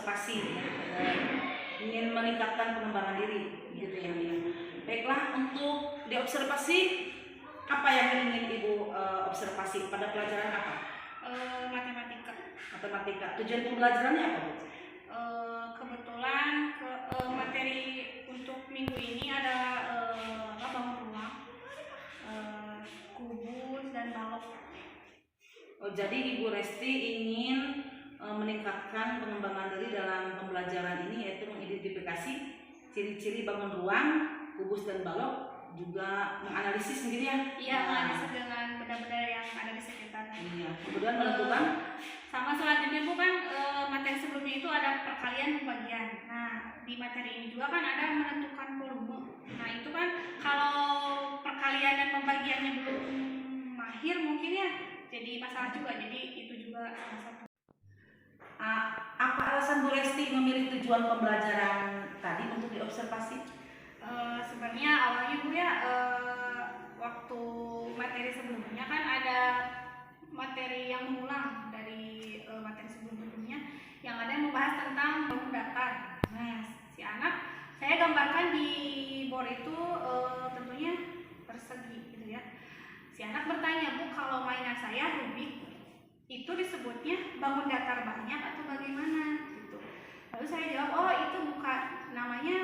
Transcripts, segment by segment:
observasi ya, ingin meningkatkan pengembangan diri gitu ya. Baiklah, untuk di observasi apa yang ingin Ibu observasi pada pelajaran apa? Matematika. Matematika. Tujuan pembelajarannya apa, Bu? Kebetulan materi untuk minggu ini ada bangun rumah, kubus dan balok. Oh, jadi Ibu Resti ingin meningkatkan pengembangan diri dalam pembelajaran ini, yaitu mengidentifikasi ciri-ciri bangun ruang, kubus dan balok, juga menganalisis mungkin ya? Iya, menganalisis dengan benda-benda yang ada di sekitar. Iya, kemudian menentukan. Sama selanjutnya Bu kan materi sebelumnya itu ada perkalian pembagian. Nah, di materi ini juga kan ada menentukan volume. Nah, itu kan kalau perkalian dan pembagiannya belum mahir mungkin ya jadi masalah juga. Jadi itu juga salah satu. Apa alasan Bu Resti memilih tujuan pembelajaran tadi untuk diobservasi? Sebenarnya awalnya Bu ya waktu materi sebelumnya kan ada materi yang mengulang dari materi sebelumnya yang ada membahas tentang bangun datar. Nah, si anak saya gambarkan di board itu tentunya persegi gitu ya. Si anak bertanya, Bu, kalau mainan saya Rubik itu disebutnya bangun datar banyak atau bagaimana gitu. Lalu saya jawab, oh itu bukan namanya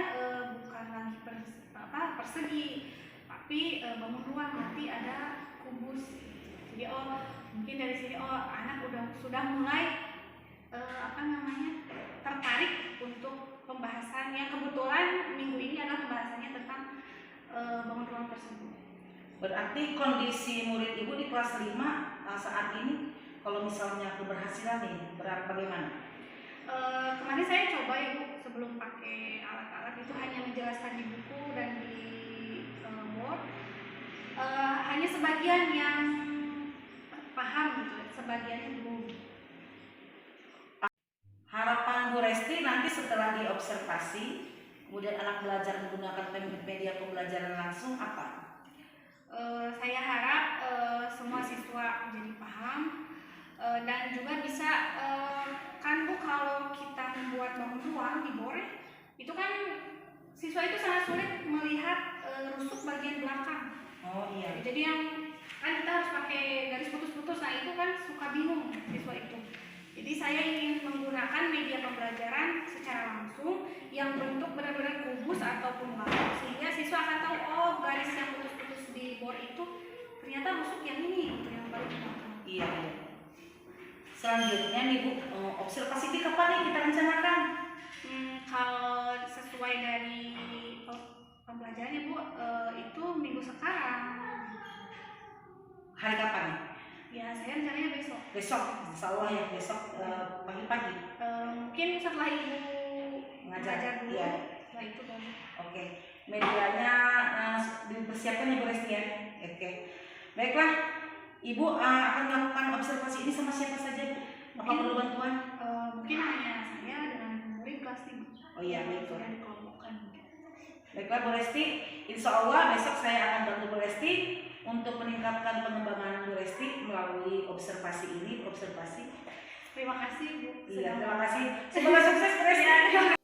bukan lagi persegi, tapi bangun ruang, nanti ada kubus. Jadi mungkin dari sini anak sudah mulai tertarik untuk pembahasan yang kebetulan minggu ini adalah pembahasannya tentang bangun ruang tersebut. Berarti kondisi murid Ibu di kelas 5 saat ini kalau misalnya keberhasilan nih bagaimana? Kemarin saya coba ya Bu, sebelum pakai alat-alat itu hanya menjelaskan di buku dan di board, hanya sebagian yang paham gitu, sebagian belum. Harapan Bu Resti nanti setelah diobservasi, kemudian anak belajar menggunakan media pembelajaran langsung apa? Saya harap semua siswa menjadi paham dan juga bisa kan Bu, kalau kita membuat bangun ruang di board itu kan siswa itu sangat sulit melihat rusuk bagian belakang. Oh iya. Jadi yang kan kita harus pakai garis putus-putus, nah itu kan suka bingung siswa itu. Jadi saya ingin menggunakan media pembelajaran secara langsung yang bentuk benar-benar kubus ataupun balok, sehingga siswa akan tahu oh garis yang putus-putus di board itu ternyata rusuk yang ini gitu, yang baru belakang. Iya. Selanjutnya nih Bu, observasi di kapan nih kita rencanakan? Kalau sesuai dari pembelajarannya Bu, itu minggu sekarang. Hari kapan nih? Ya saya rencananya besok. Besok, insya Allah ya besok pagi-pagi. Mungkin setelah Ibu ngajar dulu, ya. setelah itu baru. Oke, medianya dipersiapkan ya Bu Resti ya. Oke, baiklah. Ibu akan melakukan observasi ini sama siapa saja Bu? Apa perlu bantuan? Mungkin hanya saya dengan murid kelas 5. Oh iya, baik. Sudah dikelompokkan. Baiklah Bu Resti, insya Allah besok saya akan bantu Bu Resti untuk meningkatkan pengembangan Bu Resti melalui observasi ini. Terima kasih Bu. Iya, terima kasih. Semoga sukses Bu Resti.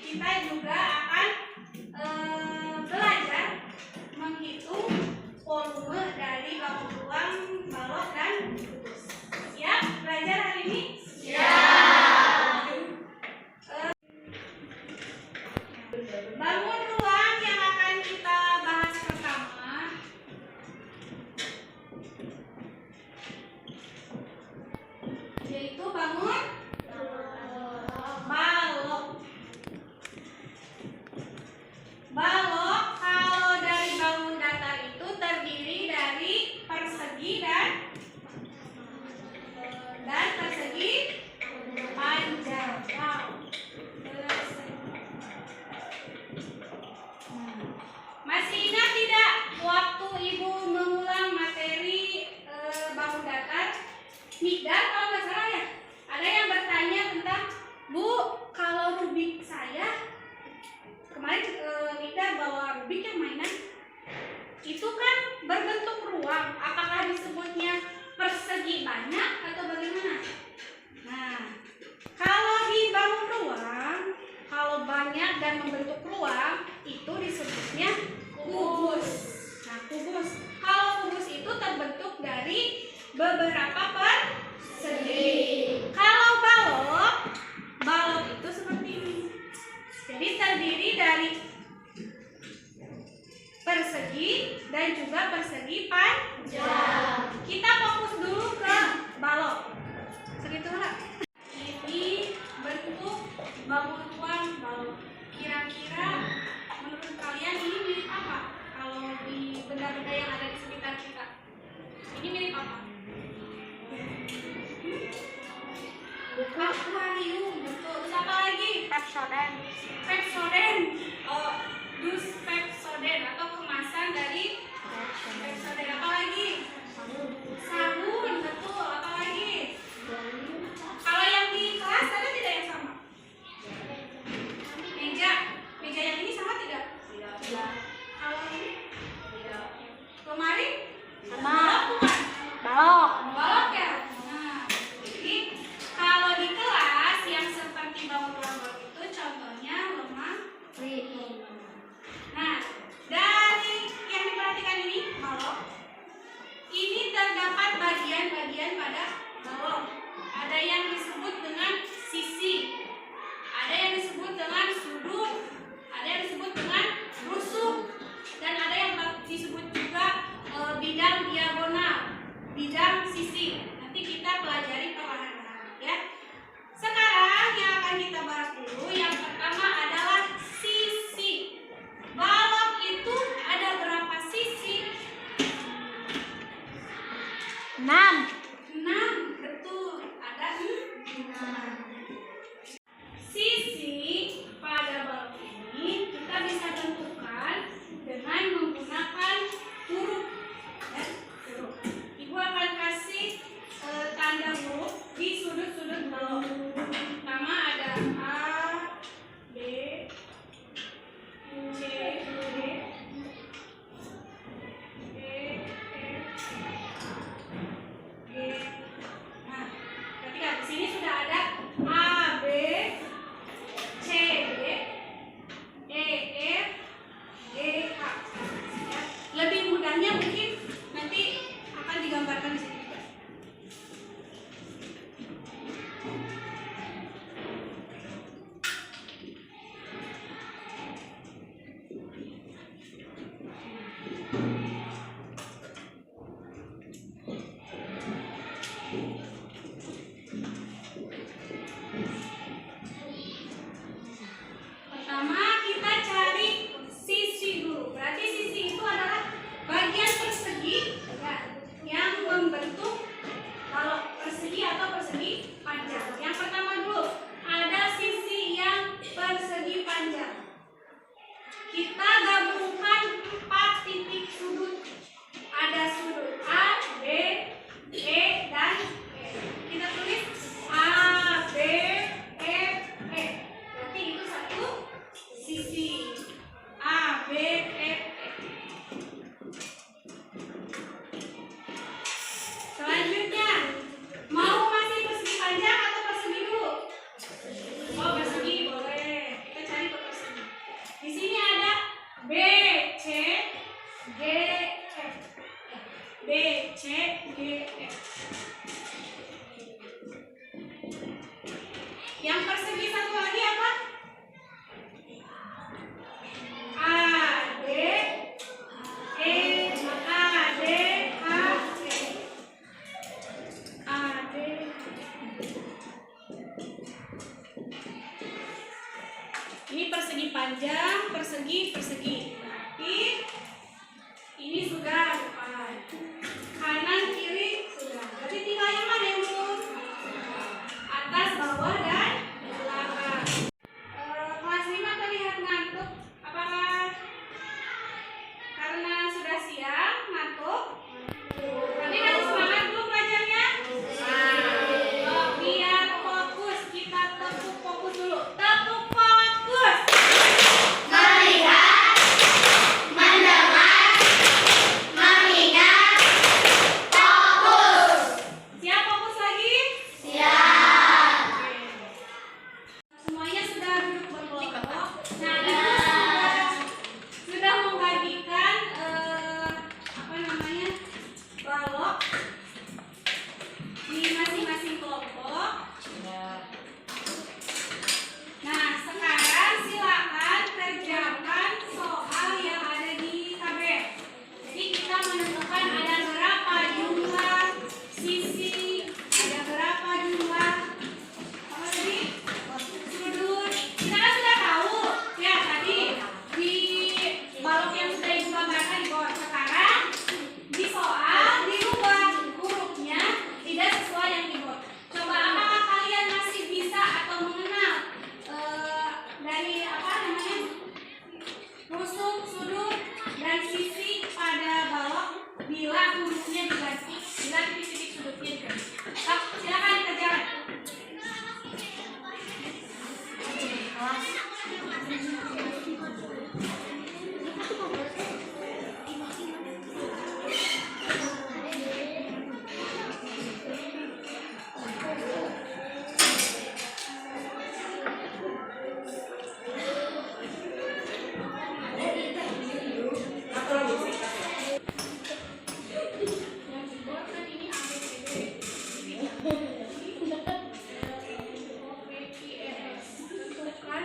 kita juga akan belajar menghitung volume dari bangun ruang, balok, dan kubus. Siap belajar hari ini? Siap. Bangun ruang yang akan kita bahas pertama yaitu bangun balok. Balok kalau dari bangun datar itu terdiri dari persegi dan persegi panjang. Masih ingat tidak waktu Ibu mengulang materi bangun datar? Mikdar kalau nggak salah ya, ada yang bertanya tentang, Bu, kalau rubik saya kemarin Mikdar bawa rubik yang mainan itu kan berbentuk ruang, apakah disebutnya persegi banyak atau bagaimana? Nah, kalau di bangun ruang, kalau banyak dan membentuk ruang itu disebutnya kubus. Nah, kubus. Kalau kubus itu terbentuk dari beberapa persegi. Kalau balok itu seperti ini. Jadi terdiri dari persegi dan juga persegi panjang. Kita fokus dulu ke balok. Segitu lah. Ini bentuk bangun ruang balok. Kira-kira menurut kalian ini mirip apa? Kalau di benda-benda yang ada di sekitar kita, ini mirip apa? Akuarium, betul. Terus apa lagi? Pepsoden. Oh, dus Pepsoden atau kemasan dari Pepsoden. Apa lagi? Sabun, betul. Apa lagi? Kalau yang di kelas ada tidak yang sama? Meja yang ini sama tidak? Tidak. Kalau ini? Tidak. Lemari? Balok bukan? Balok ya? Nah, jadi kalau di kelas yang seperti bangun ruang balok itu contohnya Ini persegi panjang, persegi, persegi. Berarti ini sudah depan. Kanan kiri sudah. Berarti tinggal yang mana yang belum? Atas, bawah, dan belakang. Kelas 5 terlihat ngantuk. Apakah karena sudah siang ngantuk? Nanti masih semangat belum belajarnya? Biar fokus, kita tepuk fokus dulu. Tepuk fokus. Melihat, mendengar, mengingat, fokus. Siap fokus lagi? Siap. Semuanya sudah duduk berkelompok. Nah, ibu sudah membagikan apa namanya balok di masing-masing kelompok. Nah, sekarang silakan kerjakan soal yang ada di tabel. Jadi kita menentukan ada berapa jumlah sisi, ada berapa jumlah apa tadi? Sudut. Kita kan sudah tahu ya tadi di balok yang sudah ibu gambarkan di bawah. Sekarang di soal dirubah hurufnya tidak sesuai yang dibuat. Coba apakah kalian masih bisa atau mengenal dari apa namanya rusuk, sudut, dan sisi pada balok bila hurufnya diganti, bila titik-titik sudutnya diganti. Silakan dikerjakan. Yang dibuat kan ini ABCD. OPQRS. Tentukan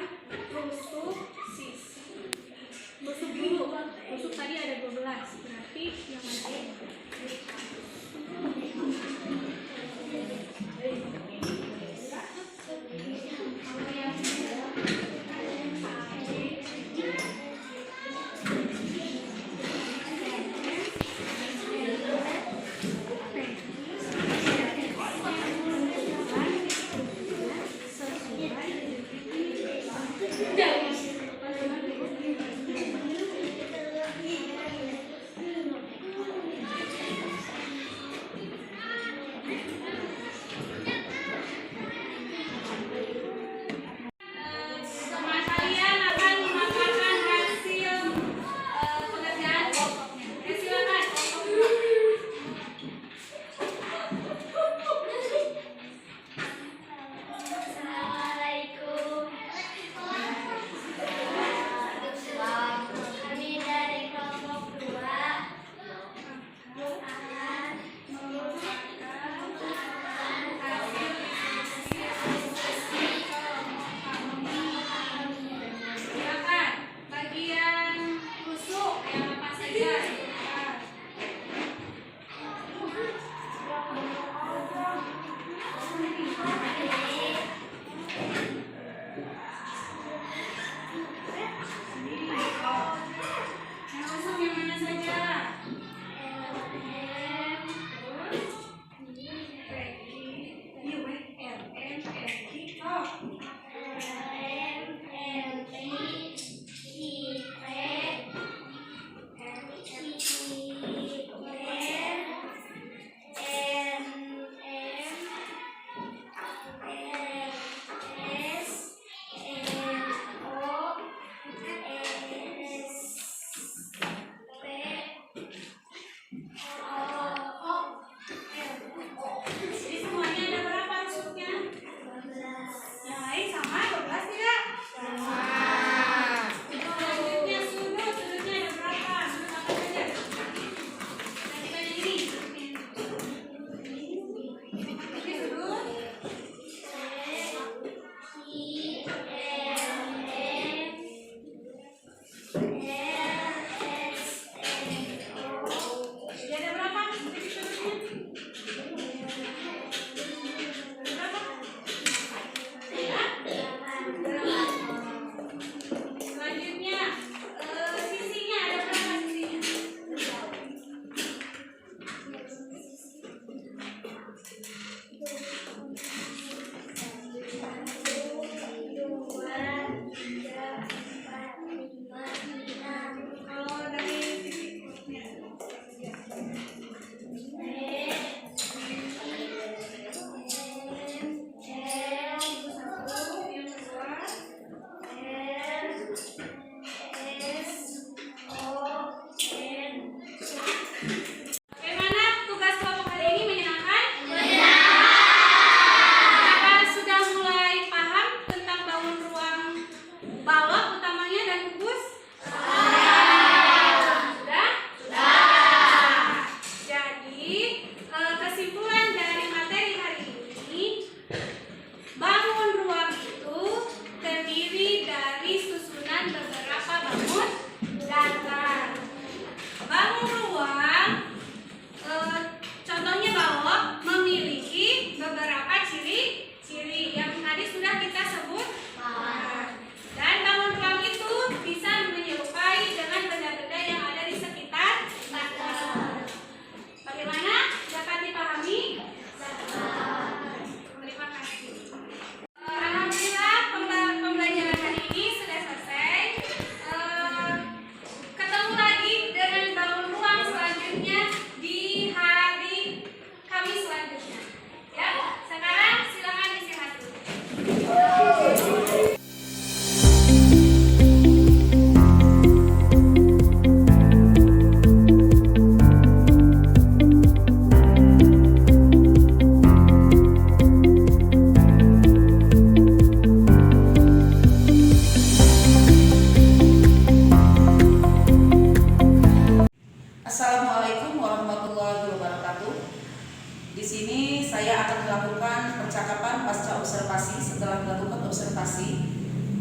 rusuk sisi.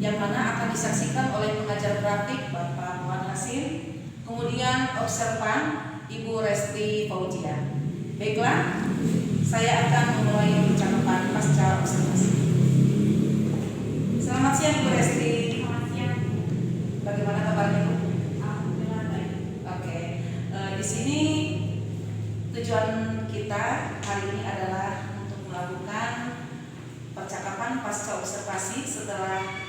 yang mana akan disaksikan oleh pengajar praktik Bapak Muhammad Hasim, kemudian observan Ibu Resti Fauzia. Baiklah, saya akan memulai percakapan pasca observasi. Selamat siang Bu Resti. Selamat siang. Bagaimana kabarnya Bu? Alhamdulillah baik. Oke, di sini tujuan kita hari ini adalah untuk melakukan percakapan pasca observasi setelah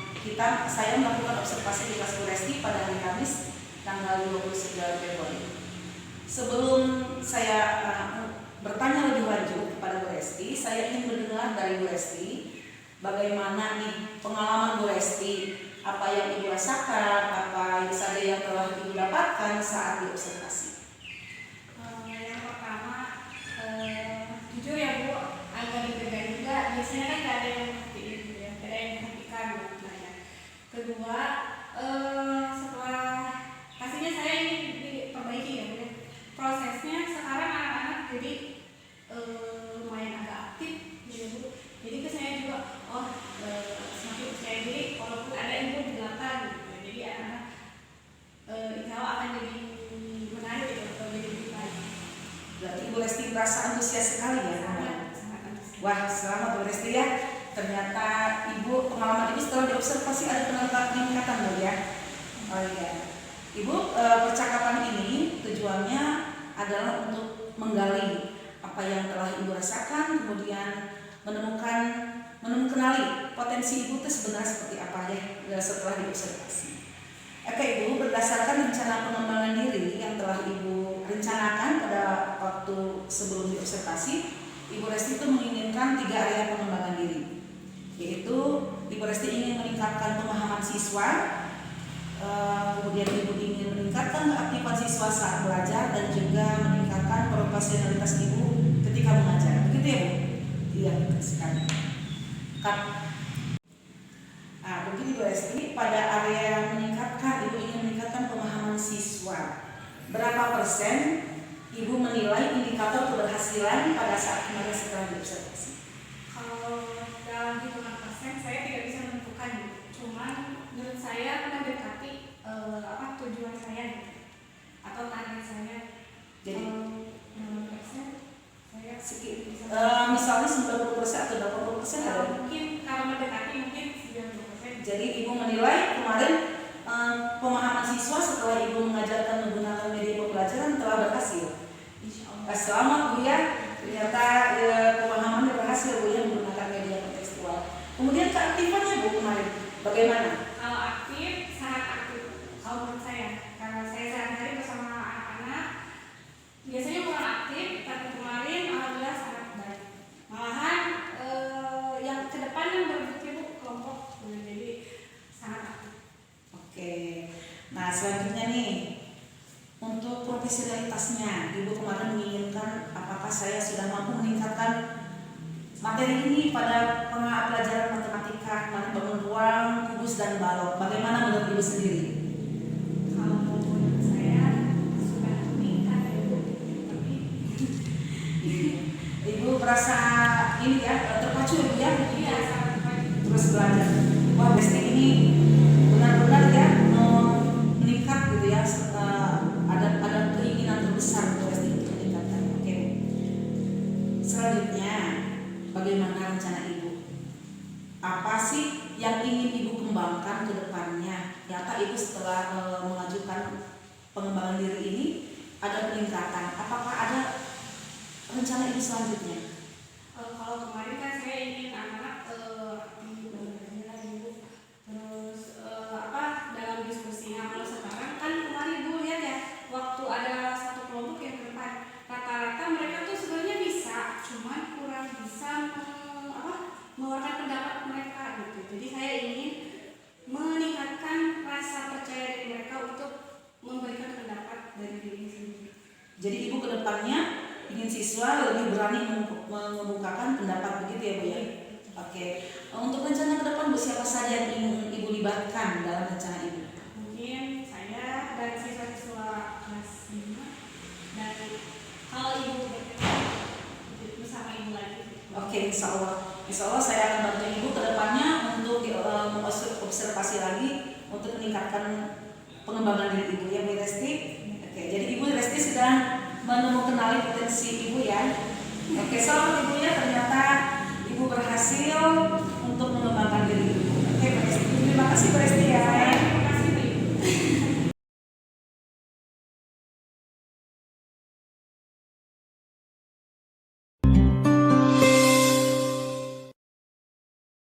saya melakukan observasi di kelas Bu Resti pada hari Kamis tanggal 29 Februari. Sebelum saya bertanya lebih lanjut kepada Bu Resti, saya ingin mendengar dari Bu Resti bagaimana nih pengalaman Bu Resti, apa yang Ibu rasakan, apa saja yang telah Ibu dapatkan saat diobservasi. Yang pertama, jujur ya Bu, agak deg-degan juga. Biasanya kan gak ada yang ngertiin gitu ya, gak ada yang menghentikan gitu belajar. Kedua, setelah pastinya saya ingin diperbaiki ya Bu. Prosesnya sekarang anak-anak jadi lumayan agak aktif gitu Bu. Jadi ke saya juga, semakin percaya diri walaupun ada ibu di belakang gitu. Jadi anak-anak insya Allah akan jadi menarik gitu, atau jadi lebih baik. Berarti Bu Resti merasa antusias sekali ya? Sangat antusias. Wah, selamat Bu Resti ya. Ternyata Ibu, pengalaman Ibu setelah diobservasi ada peningkatan Bu ya. Oh iya. Ibu, percakapan ini tujuannya adalah untuk menggali apa yang telah Ibu rasakan, kemudian mengenali potensi Ibu itu sebenarnya seperti apa ya setelah diobservasi. Oke Ibu, berdasarkan rencana pengembangan diri yang telah Ibu rencanakan pada waktu sebelum diobservasi, Ibu Resti itu menginginkan 3 area pengembangan diri, yaitu Ibu Resti ingin meningkatkan pemahaman siswa, kemudian Ibu ingin meningkatkan keaktifan siswa saat belajar, dan juga meningkatkan profesionalitas Ibu ketika mengajar. Begitu ya Bu? Iya, betul sekali. Begini Bu Resti, pada area meningkatkan, Ibu ingin meningkatkan pemahaman siswa. Berapa persen Ibu menilai indikator keberhasilan pada saat kemarin setelah diobservasi? Kalau dalam hitungan persen saya tidak bisa menentukan, cuman menurut saya mendekati tujuan saya gitu, atau target saya. Jadi dalam persen saya bisa misalnya 90% atau 80% ada? mungkin kalau mendekati mungkin 90%. Jadi Ibu menilai kemarin pemahaman siswa setelah Ibu mengajarkan menggunakan media pembelajaran telah berhasil. Insya Allah. Selamat Bu ya, ternyata pemahamannya berhasil Bu ya menggunakan media kontekstual. Kemudian keaktifannya Bu kemarin bagaimana? Kalau aktif, sangat aktif. Kalau menurut saya, karena saya sehari-hari bersama anak-anak, biasanya kurang aktif, tapi kemarin alhamdulillah sangat baik. Malahan yang ke depan yang berbentuk Bu kelompok, jadi sangat aktif. Oke, nah selanjutnya nih untuk profesionalitasnya, Ibu kemarin menginginkan apakah saya sudah mampu meningkatkan materi ini pada pelajaran matematika, kemarin bangun ruang, kubus dan balok. Bagaimana menurut Ibu sendiri? Kalau menurut saya sudah meningkat ya Bu, tapi Ibu merasa ini ya terpacu ya Bu ya? iya sangat baik. Terus belajar. Wah, Besti ini benar-benar ya meningkat gitu ya. Ada keinginan terbesar Bu Besti untuk meningkatkan. Oke Bu. Selanjutnya, bagaimana rencana Ibu? Apa sih yang ingin Ibu kembangkan ke depannya? Ternyata Ibu setelah mengajukan pengembangan diri ini ada peningkatan. Apakah ada rencana Ibu selanjutnya? Kalau kemarin kan saya ingin anak-anak aktif belajar Bu. Terus dalam diskusi. Nah kalau sekarang kan kemarin Bu lihat ya, waktu ada satu kelompok yang ke depan, rata-rata mereka tuh sebenarnya bisa, cuman kurang bisa mengeluarkan pendapat mereka gitu. Jadi saya ingin meningkatkan rasa percaya diri mereka untuk memberikan pendapat dari diri sendiri. Jadi Ibu ke depannya ingin siswa lebih berani mengemukakan pendapat, begitu ya Bu ya? Oke. Untuk rencana ke depan Bu, siapa saja yang ingin Ibu libatkan dalam rencana Ibu? Mungkin saya dan siswa-siswa kelas 5, dan kalau Ibu berkenan bersama Ibu lagi. Oke, insya Allah saya akan bantu Ibu ke depannya untuk mengobservasi lagi untuk meningkatkan pengembangan diri ibu ya Bu Resti. Oke, jadi Ibu Resti sudah menemukan potensi ibu ya. Oke, selamat ibu ya, ternyata ibu berhasil untuk mengembangkan diri ibu. Oke Bu Resti, terima kasih Bu Resti ya.